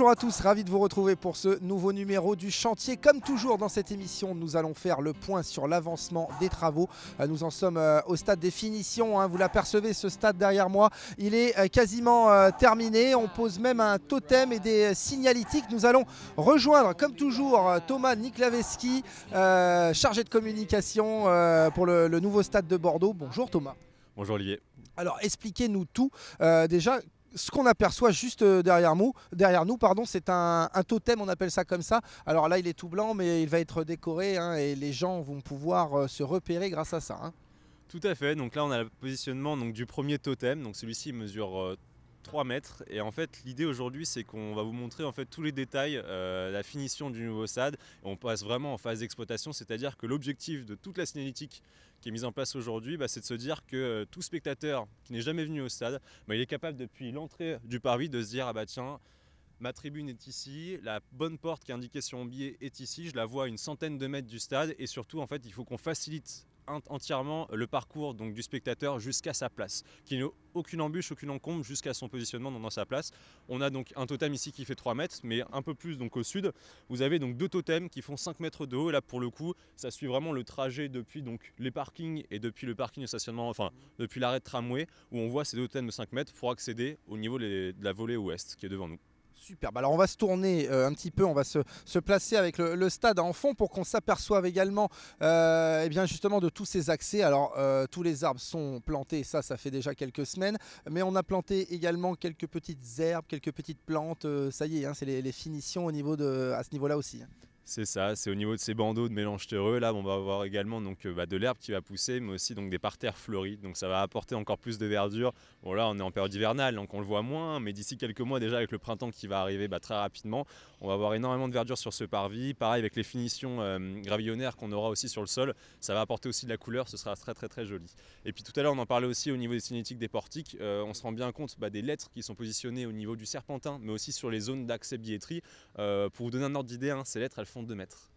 Bonjour à tous, ravi de vous retrouver pour ce nouveau numéro du chantier. Comme toujours dans cette émission, nous allons faire le point sur l'avancement des travaux. Nous en sommes au stade des finitions, vous l'apercevez, ce stade derrière moi, il est quasiment terminé. On pose même un totem et des signalétiques. Nous allons rejoindre, comme toujours, Thomas Niklaveski, chargé de communication pour le nouveau stade de Bordeaux. Bonjour Thomas. Bonjour Olivier. Alors expliquez-nous tout. Déjà, ce qu'on aperçoit juste derrière nous, c'est un totem, on appelle ça comme ça. Alors là, il est tout blanc, mais il va être décoré et les gens vont pouvoir se repérer grâce à ça. Tout à fait. Donc là, on a le positionnement du premier totem. Donc celui-ci mesure 3 mètres. Et en fait, l'idée aujourd'hui, c'est qu'on va vous montrer en fait tous les détails, la finition du nouveau stade. Et on passe vraiment en phase d'exploitation, c'est-à-dire que l'objectif de toute la signalétique qui est mise en place aujourd'hui, c'est de se dire que tout spectateur qui n'est jamais venu au stade, il est capable depuis l'entrée du parvis de se dire tiens, ma tribune est ici, la bonne porte qui est indiquée sur mon billet est ici, je la vois à une centaine de mètres du stade et surtout en fait il faut qu'on facilite entièrement le parcours donc, du spectateur jusqu'à sa place, qu'il n'y ait aucune embûche, aucune encombre jusqu'à son positionnement dans sa place. On a donc un totem ici qui fait 3 mètres, mais un peu plus donc au sud, vous avez donc 2 totems qui font 5 mètres de haut. Et là pour le coup, ça suit vraiment le trajet depuis donc, les parkings et depuis le parking de stationnement, enfin depuis l'arrêt de tramway, où on voit ces 2 totems de 5 mètres pour accéder au niveau de la volée ouest qui est devant nous. Super, alors on va se tourner un petit peu, on va se placer avec le stade en fond pour qu'on s'aperçoive également justement de tous ces accès. Alors tous les arbres sont plantés, ça fait déjà quelques semaines, mais on a planté également quelques petites herbes, quelques petites plantes, ça y est, c'est les finitions à ce niveau-là aussi. C'est ça, c'est au niveau de ces bandeaux de mélange terreux. Là, on va avoir également de l'herbe qui va pousser, mais aussi des parterres fleuris. Donc ça va apporter encore plus de verdure. Bon là, on est en période hivernale, donc on le voit moins, mais d'ici quelques mois déjà avec le printemps qui va arriver très rapidement, on va avoir énormément de verdure sur ce parvis. Pareil avec les finitions gravillonnaires qu'on aura aussi sur le sol, ça va apporter aussi de la couleur, ce sera très très très joli. Et puis tout à l'heure, on en parlait aussi au niveau des signalétiques des portiques. On se rend bien compte des lettres qui sont positionnées au niveau du serpentin, mais aussi sur les zones d'accès billetterie. Pour vous donner un ordre d'idée, ces lettres elles font 2 mètres.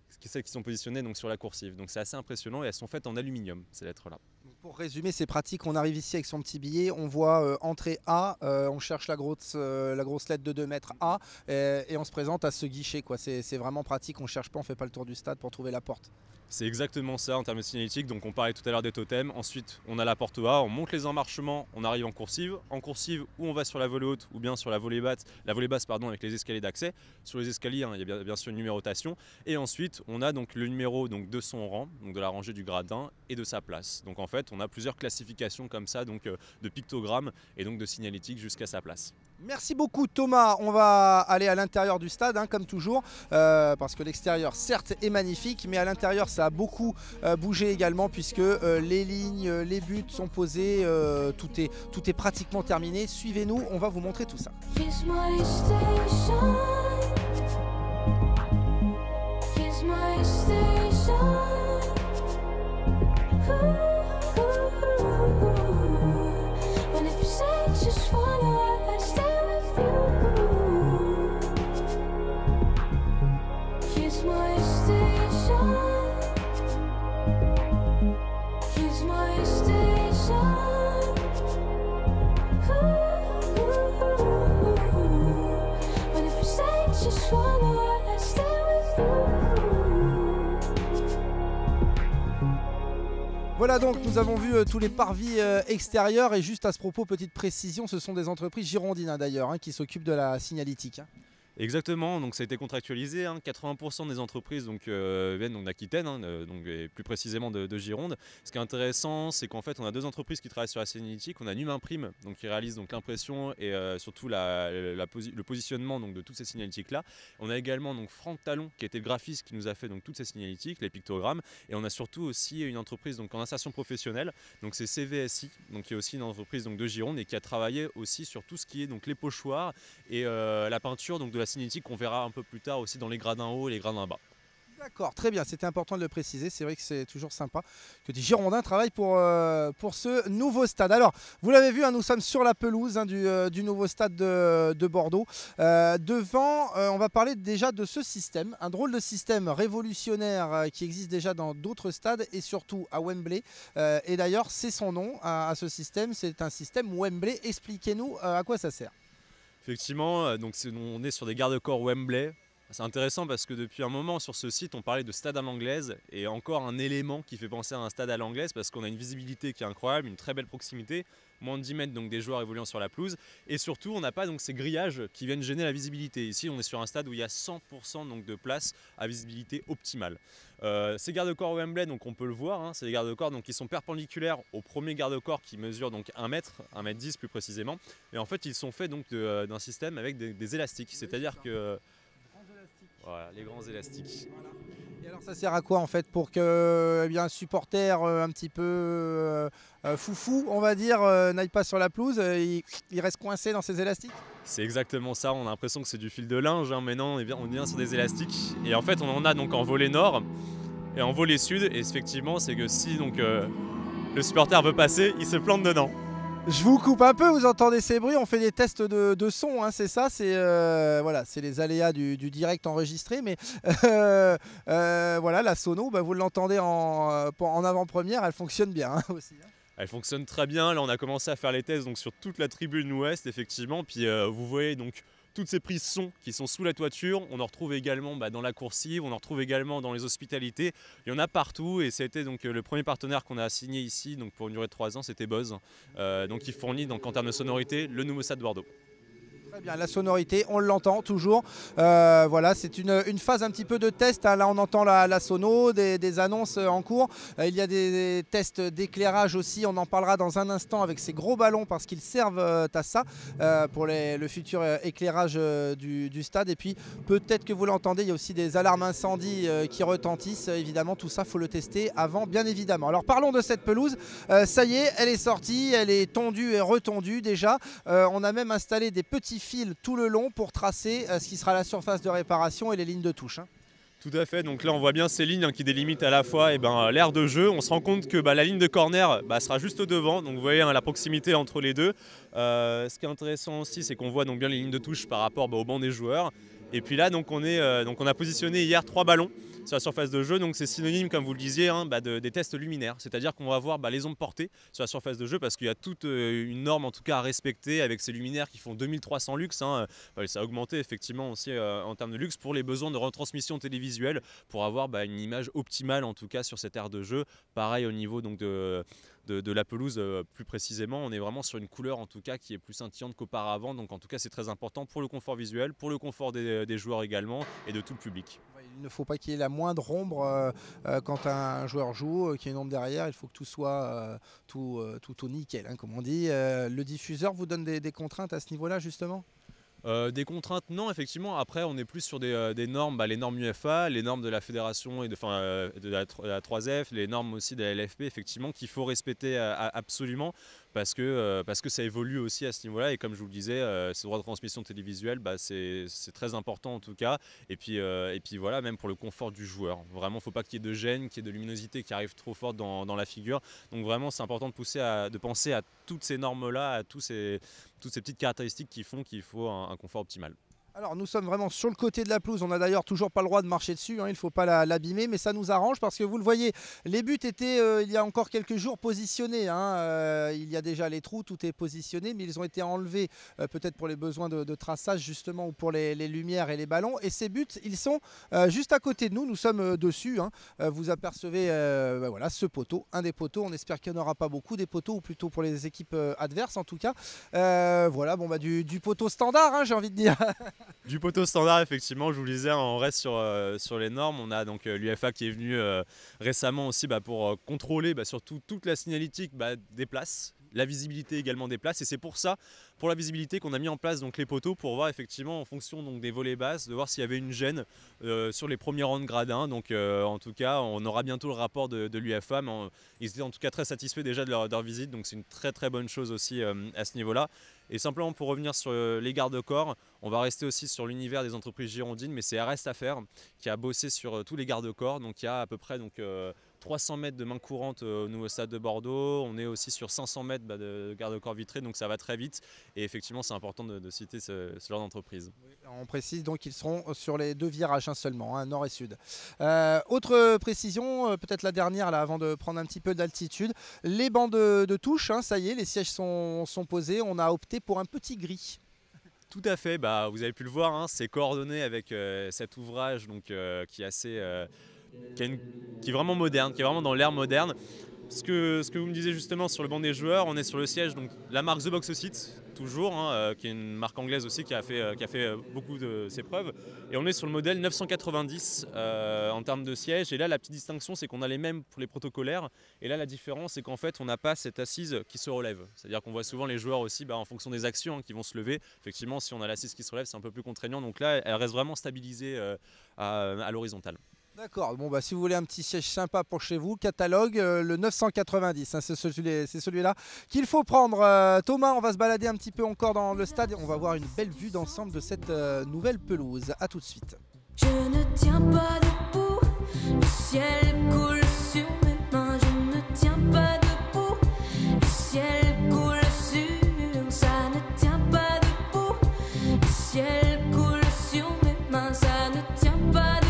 C'est celles qui sont positionnées donc, sur la coursive. Donc c'est assez impressionnant et elles sont faites en aluminium, ces lettres-là. Pour résumer, c'est pratique, on arrive ici avec son petit billet, on voit entrée A, on cherche la grosse lettre de 2 mètres A et on se présente à ce guichet. C'est vraiment pratique, on ne cherche pas, on ne fait pas le tour du stade pour trouver la porte. C'est exactement ça en termes de signalétique. Donc on parlait tout à l'heure des totems. Ensuite, on a la porte A, on monte les emmarchements, on arrive en coursive. En coursive, où on va sur la volée haute ou bien sur la volée basse avec les escaliers d'accès. Sur les escaliers, il y a bien sûr une numérotation. Et ensuite, on a donc le numéro de son rang, donc de la rangée du gradin et de sa place. Donc en fait, on a plusieurs classifications comme ça, de pictogrammes et donc de signalétique jusqu'à sa place. Merci beaucoup Thomas, on va aller à l'intérieur du stade comme toujours parce que l'extérieur certes est magnifique mais à l'intérieur ça a beaucoup bougé également puisque les lignes, les buts sont posés, tout est pratiquement terminé. Suivez-nous, on va vous montrer tout ça. Here's my station. Here's my station. And if you say just follow, I stay with you. Here's my station. Here's my station. And if you say just follow, I stay with you. Voilà donc nous avons vu tous les parvis extérieurs et juste à ce propos, petite précision, ce sont des entreprises girondines d'ailleurs qui s'occupent de la signalétique. Exactement, donc ça a été contractualisé, 80% des entreprises viennent d'Aquitaine, et plus précisément de Gironde. Ce qui est intéressant, c'est qu'en fait on a 2 entreprises qui travaillent sur la signalétique. On a Numimprime qui réalise l'impression et surtout le positionnement de toutes ces signalétiques-là. On a également Franck Talon qui était le graphiste qui nous a fait toutes ces signalétiques, les pictogrammes. Et on a surtout aussi une entreprise en insertion professionnelle, donc c'est CVSI, qui est aussi une entreprise de Gironde et qui a travaillé aussi sur tout ce qui est les pochoirs et la peinture de la signalétique qu'on verra un peu plus tard aussi dans les gradins hauts et les gradins bas. D'accord, très bien, c'était important de le préciser, c'est vrai que c'est toujours sympa que des Girondins travaillent pour ce nouveau stade. Alors, vous l'avez vu, nous sommes sur la pelouse du nouveau stade de Bordeaux. Devant, on va parler déjà de ce système, un drôle de système révolutionnaire qui existe déjà dans d'autres stades et surtout à Wembley. Et d'ailleurs, c'est son nom à ce système, c'est un système Wembley. Expliquez-nous à quoi ça sert. Effectivement, donc on est sur des garde-corps Wembley. C'est intéressant parce que depuis un moment sur ce site on parlait de stade à l'anglaise et encore un élément qui fait penser à un stade à l'anglaise parce qu'on a une visibilité qui est incroyable, une très belle proximité, moins de 10 mètres donc des joueurs évoluant sur la pelouse et surtout on n'a pas donc ces grillages qui viennent gêner la visibilité. Ici on est sur un stade où il y a 100% donc de place à visibilité optimale. Ces garde-corps Wembley, donc on peut le voir, hein, c'est des garde-corps qui sont perpendiculaires au premier garde-corps qui mesure donc 1 mètre, 1 mètre 10 plus précisément. Et en fait ils sont faits donc d'un système avec des élastiques, c'est-à-dire que voilà, les grands élastiques. Voilà. Et alors ça sert à quoi en fait pour que un supporter un petit peu foufou, on va dire, n'aille pas sur la pelouse, il reste coincé dans ces élastiques? C'est exactement ça, on a l'impression que c'est du fil de linge, hein, mais non, on est bien sur des élastiques. Et en fait on en a donc en volet nord et en volet sud, et effectivement c'est que si donc, le supporter veut passer, il se plante dedans. Je vous coupe un peu, vous entendez ces bruits, on fait des tests de son, hein, c'est ça, c'est voilà, c'est les aléas du direct enregistré, mais voilà, la sono, vous l'entendez en avant-première, elle fonctionne bien hein, aussi. Hein. Elle fonctionne très bien, là on a commencé à faire les tests donc, sur toute la tribune ouest effectivement, puis vous voyez donc toutes ces prises son qui sont sous la toiture, on en retrouve également dans la coursive, on en retrouve également dans les hospitalités, il y en a partout et c'était donc le premier partenaire qu'on a signé ici donc pour une durée de 3 ans, c'était Bose, donc qui fournit donc, en termes de sonorité le nouveau stade Bordeaux. Très bien, la sonorité, on l'entend toujours. Voilà, c'est une phase un petit peu de test. Hein. Là, on entend la sono, des annonces en cours. Il y a des tests d'éclairage aussi. On en parlera dans un instant avec ces gros ballons parce qu'ils servent à ça pour le futur éclairage du stade. Et puis, peut-être que vous l'entendez, il y a aussi des alarmes incendie qui retentissent. Évidemment, tout ça, il faut le tester avant, bien évidemment. Alors, parlons de cette pelouse. Ça y est, elle est sortie. Elle est tondue et retondue déjà. On a même installé des petits fil tout le long pour tracer ce qui sera la surface de réparation et les lignes de touche. Hein. Tout à fait, donc là on voit bien ces lignes qui délimitent à la fois l'aire de jeu. On se rend compte que la ligne de corner sera juste devant, donc vous voyez la proximité entre les deux. Ce qui est intéressant aussi, c'est qu'on voit donc bien les lignes de touche par rapport au banc des joueurs. Et puis là, donc on a positionné hier 3 ballons sur la surface de jeu, donc c'est synonyme, comme vous le disiez, des tests luminaires. C'est-à-dire qu'on va voir les ondes portées sur la surface de jeu parce qu'il y a toute une norme en tout cas à respecter avec ces luminaires qui font 2300 lux. Hein. Ça a augmenté effectivement aussi en termes de luxe pour les besoins de retransmission télévisuelle pour avoir une image optimale en tout cas sur cette aire de jeu. Pareil au niveau donc de la pelouse plus précisément, on est vraiment sur une couleur en tout cas qui est plus scintillante qu'auparavant, donc en tout cas c'est très important pour le confort visuel, pour le confort des joueurs également et de tout le public. Il ne faut pas qu'il y ait la moindre ombre quand un joueur joue, qu'il y ait une ombre derrière, il faut que tout soit tout au nickel, hein, comme on dit. Le diffuseur vous donne des contraintes à ce niveau-là justement ? Des contraintes, non, effectivement. Après, on est plus sur des normes, les normes UEFA, les normes de la fédération et de la 3F, les normes aussi de la LFP, effectivement, qu'il faut respecter absolument parce que ça évolue aussi à ce niveau-là. Et comme je vous le disais, ces droits de transmission télévisuelle, c'est très important en tout cas. Et puis voilà, même pour le confort du joueur. Vraiment, il ne faut pas qu'il y ait de gêne, qu'il y ait de luminosité qui arrive trop forte dans la figure. Donc vraiment, c'est important de penser à toutes ces normes-là, à toutes ces petites caractéristiques qui font qu'il faut un confort optimal. Alors nous sommes vraiment sur le côté de la pelouse, on n'a d'ailleurs toujours pas le droit de marcher dessus, hein, il ne faut pas l'abîmer, mais ça nous arrange parce que vous le voyez, les buts étaient il y a encore quelques jours positionnés, hein, il y a déjà les trous, tout est positionné, mais ils ont été enlevés peut-être pour les besoins de traçage justement ou pour les lumières et les ballons, et ces buts ils sont juste à côté de nous, nous sommes dessus, hein, vous apercevez voilà, ce poteau, un des poteaux, on espère qu'il n'y en aura pas beaucoup des poteaux, ou plutôt pour les équipes adverses en tout cas, voilà, du poteau standard, hein, j'ai envie de dire. Du poteau standard, effectivement, je vous le disais, on reste sur les normes. On a donc l'UEFA qui est venu récemment aussi pour contrôler surtout toute la signalétique des places, la visibilité également des places. Et c'est pour ça, pour la visibilité, qu'on a mis en place donc, les poteaux pour voir effectivement en fonction donc, des volets basses, de voir s'il y avait une gêne sur les premiers rangs de gradins. Donc en tout cas, on aura bientôt le rapport de l'UEFA, mais ils étaient en tout cas très satisfaits déjà de leur visite. Donc c'est une très très bonne chose aussi à ce niveau-là. Et simplement pour revenir sur les garde-corps, on va rester aussi sur l'univers des entreprises girondines, mais c'est RS Affaires qui a bossé sur tous les garde-corps. Donc il y a à peu près 300 mètres de main courante au nouveau stade de Bordeaux. On est aussi sur 500 mètres de garde-corps vitrés, donc ça va très vite. Et effectivement, c'est important de citer ce genre d'entreprise. Oui, on précise donc qu'ils seront sur les 2 virages seulement, hein, nord et sud. Autre précision, peut-être la dernière là, avant de prendre un petit peu d'altitude. Les bancs de touche, hein, ça y est, les sièges sont posés. On a opté pour un petit gris. Tout à fait, bah, vous avez pu le voir, hein, c'est coordonné avec cet ouvrage donc, qui est assez, qui est vraiment moderne, qui est vraiment dans l'ère moderne. Ce que vous me disiez justement sur le banc des joueurs, on est sur le siège, donc la marque The Box Seat, toujours, hein, qui est une marque anglaise aussi qui a fait beaucoup de ses preuves. Et on est sur le modèle 990 en termes de siège. Et là, la petite distinction, c'est qu'on a les mêmes pour les protocolaires. Et là, la différence, c'est qu'en fait, on n'a pas cette assise qui se relève. C'est-à-dire qu'on voit souvent les joueurs aussi, en fonction des actions, qui vont se lever. Effectivement, si on a l'assise qui se relève, c'est un peu plus contraignant. Donc là, elle reste vraiment stabilisée à l'horizontale. D'accord, bon bah si vous voulez un petit siège sympa pour chez vous, catalogue le 990, hein, c'est celui-là qu'il faut prendre. Thomas, on va se balader un petit peu encore dans le stade et on va voir une belle vue d'ensemble de cette nouvelle pelouse. A tout de suite. Je ne tiens pas debout, le ciel coule sur mes mains. Je ne tiens pas debout, le ciel coule sur, ça ne tient pas debout, le ciel coule sur mes mains, ça ne tient pas debout.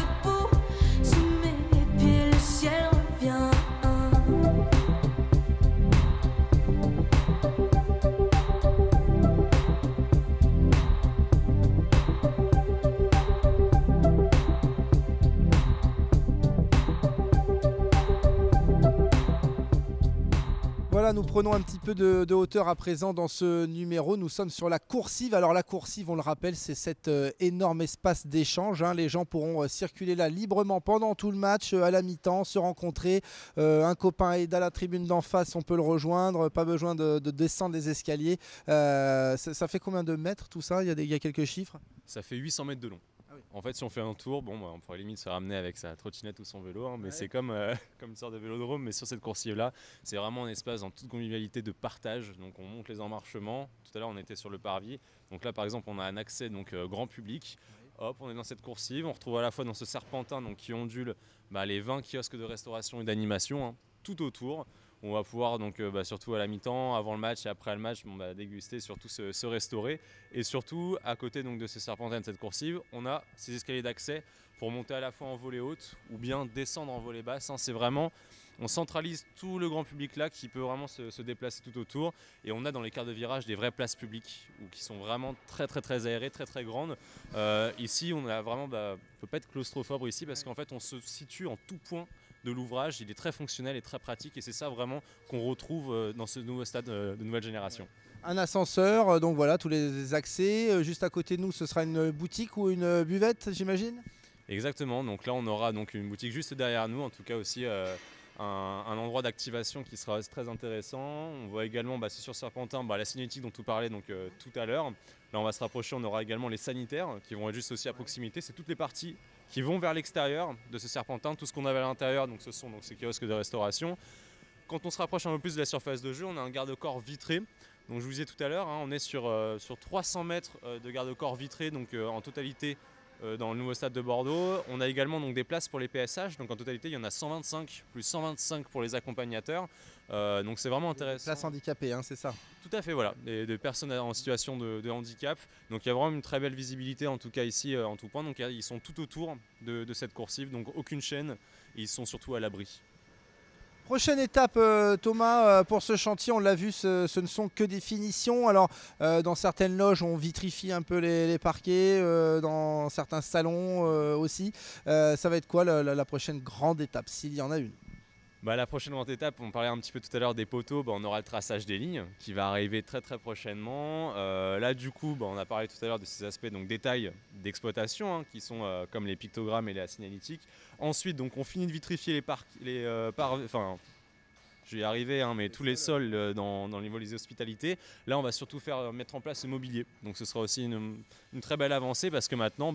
Sous mes pieds, le ciel revient. Voilà, nous prenons un petit peu de hauteur à présent dans ce numéro. Nous sommes sur la coursive. Alors la coursive, on le rappelle, c'est cet énorme espace d'échange, hein. Les gens pourront circuler là librement pendant tout le match, à la mi-temps, se rencontrer. Un copain est à la tribune d'en face, on peut le rejoindre. Pas besoin de descendre les escaliers. Ça fait combien de mètres tout ça? Il y a quelques chiffres? Ça fait 800 mètres de long. Ah oui. En fait, si on fait un tour, bon, on pourrait limite se ramener avec sa trottinette ou son vélo, hein, mais Ouais. c'est comme une sorte de vélodrome. Mais sur cette coursive-là, c'est vraiment un espace en toute convivialité de partage. Donc, on monte les emmarchements. Tout à l'heure, on était sur le parvis. Donc là, par exemple, on a un accès donc, grand public. Hop, on est dans cette coursive. On retrouve à la fois dans ce serpentin donc, qui ondule les 20 kiosques de restauration et d'animation, hein, tout autour. On va pouvoir donc surtout à la mi-temps, avant le match et après le match, déguster, surtout se restaurer. Et surtout, à côté donc, de ces serpentins de cette coursive, on a ces escaliers d'accès pour monter à la fois en volée haute ou bien descendre en volée basse, hein. C'est vraiment, on centralise tout le grand public là qui peut vraiment se déplacer tout autour. Et on a dans les quarts de virage des vraies places publiques qui sont vraiment très aérées, très grandes. Ici, on a vraiment, on ne peut pas être claustrophobe ici parce qu'en fait, on se situe en tout point de l'ouvrage, il est très fonctionnel et très pratique et c'est ça vraiment qu'on retrouve dans ce nouveau stade de nouvelle génération. Un ascenseur, donc voilà, tous les accès. Juste à côté de nous, ce sera une boutique ou une buvette, j'imagine? Exactement, donc là on aura donc une boutique juste derrière nous, en tout cas aussi un endroit d'activation qui sera très intéressant. On voit également c'est sur Serpentin la cinétique dont tu parlais donc, tout à l'heure. Là on va se rapprocher, on aura également les sanitaires qui vont être juste aussi à proximité. C'est toutes les parties qui vont vers l'extérieur de ce Serpentin. Tout ce qu'on avait à l'intérieur, donc ce sont donc, ces kiosques de restauration. Quand on se rapproche un peu plus de la surface de jeu, on a un garde-corps vitré. Donc je vous disais tout à l'heure, hein, on est sur 300 mètres de garde-corps vitré donc, en totalité dans le nouveau stade de Bordeaux. On a également donc, des places pour les PSH, donc en totalité il y en a 125 plus 125 pour les accompagnateurs. Donc c'est vraiment intéressant. Place handicapée, hein, c'est ça? Tout à fait, voilà, des personnes en situation de handicap. Donc il y a vraiment une très belle visibilité en tout cas ici en tout point. Donc ils sont tout autour de cette coursive, donc aucune chaîne, et ils sont surtout à l'abri. Prochaine étape, Thomas, pour ce chantier, on l'a vu, ce ne sont que des finitions. Alors, dans certaines loges, on vitrifie un peu les parquets, dans certains salons aussi. Ça va être quoi la prochaine grande étape, s'il y en a une? La prochaine grande étape, on parlait un petit peu tout à l'heure des poteaux, on aura le traçage des lignes qui va arriver très prochainement. Là du coup, on a parlé tout à l'heure de ces aspects donc détails d'exploitation hein, qui sont comme les pictogrammes et la signalétique. Ensuite, donc, on finit de vitrifier je vais y arriver, hein, mais tous les sols dans le niveau des hospitalités. Là, on va surtout mettre en place le mobilier. Donc ce sera aussi une très belle avancée parce que maintenant,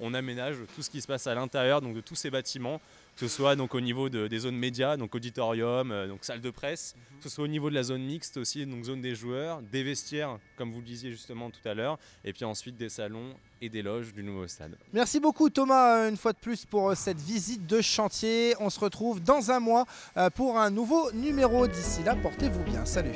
on aménage tout ce qui se passe à l'intérieur donc de tous ces bâtiments, que ce soit donc, au niveau des zones médias, donc auditorium, donc salle de presse, que ce soit au niveau de la zone mixte aussi, donc zone des joueurs, des vestiaires, comme vous le disiez justement tout à l'heure, et puis ensuite des salons et des loges du nouveau stade. Merci beaucoup Thomas, une fois de plus pour cette visite de chantier. On se retrouve dans un mois pour un nouveau numéro. D'ici là, portez-vous bien. Salut.